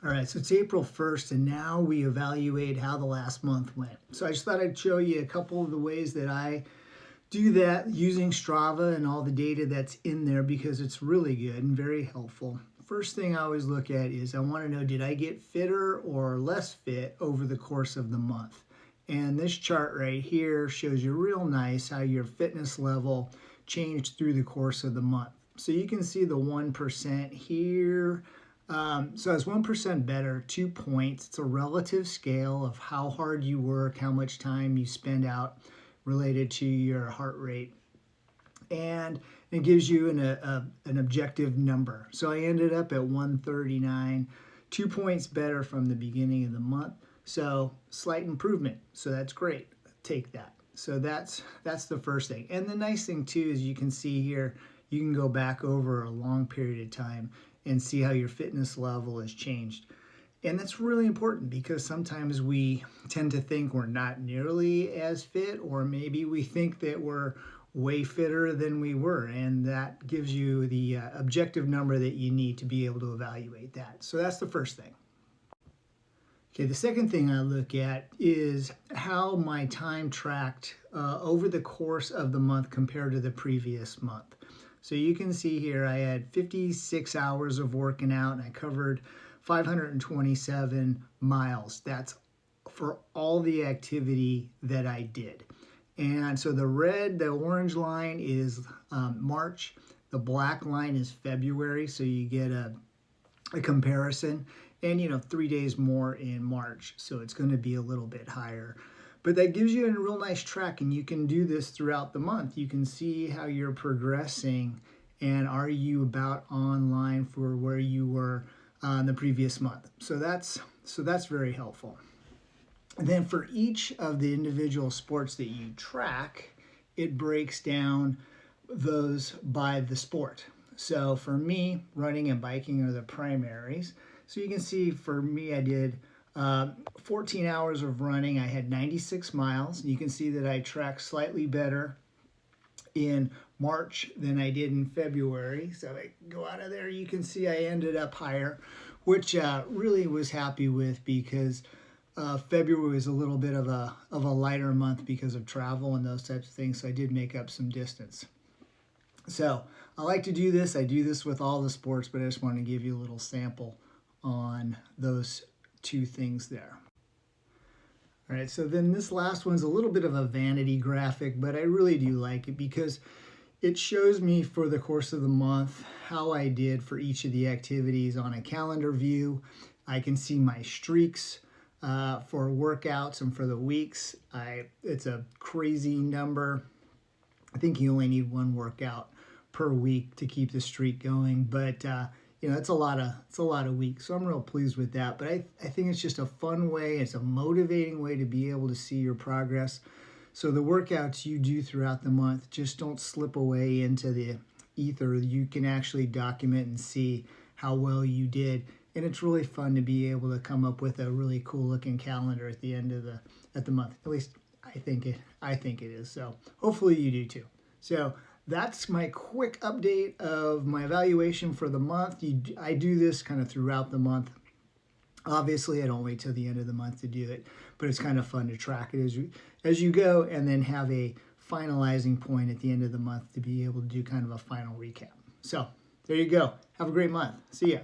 All right, so it's April 1st, and now we evaluate how the last month went. So I just thought I'd show you a couple of the ways that I do that using Strava and all the data that's in there because it's really good and very helpful. First thing I always look at is I want to know, did I get fitter or less fit over the course of the month? And this chart right here shows you real nice how your fitness level changed through the course of the month. So you can see the 1% here. So it's 1% better, 2 points. It's a relative scale of how hard you work, how much time you spend out related to your heart rate. And it gives you an objective number. So I ended up at 139, 2 points better from the beginning of the month. So slight improvement. So that's great. Take that. So that's the first thing. And the nice thing too is you can see here, you can go back over a long period of time and see how your fitness level has changed. And that's really important because sometimes we tend to think we're not nearly as fit, or maybe we think that we're way fitter than we were, and that gives you the objective number that you need to be able to evaluate that. So that's the first thing. Okay, the second thing I look at is how my time tracked over the course of the month compared to the previous month. So you can see here I had 56 hours of working out and I covered 527 miles. That's for all the activity that I did. And so the orange line is March, the black line is February, so you get a comparison. And 3 days more in March, so it's going to be a little bit higher. But that gives you a real nice track, and you can do this throughout the month. You can see how you're progressing, and are you about online for where you were the previous month. So that's very helpful. And then for each of the individual sports that you track, it breaks down those by the sport. So for me, running and biking are the primaries. So you can see for me, I did 14 hours of running. I had 96 miles. You can see that I tracked slightly better in March than I did in February. So I go out of there, you can see I ended up higher, which really was happy with because February was a little bit of a lighter month because of travel and those types of things. So I did make up some distance. So I like to do this. I do this with all the sports, but I just want to give you a little sample on those two things there. All right, so then this last one's a little bit of a vanity graphic, but I really do like it because it shows me for the course of the month how I did for each of the activities on a calendar view. I can see my streaks for workouts and for the weeks. It's a crazy number. I think you only need one workout per week to keep the streak going, but it's a lot of weeks, so I'm real pleased with that. But I think it's just a fun way, it's a motivating way to be able to see your progress. So the workouts you do throughout the month just don't slip away into the ether. You can actually document and see how well you did, and it's really fun to be able to come up with a really cool looking calendar at the end of the month. At least I think it is. So hopefully you do too. So that's my quick update of my evaluation for the month. I do this kind of throughout the month. Obviously, I don't wait till the end of the month to do it, but it's kind of fun to track it as you go and then have a finalizing point at the end of the month to be able to do kind of a final recap. So there you go. Have a great month. See ya.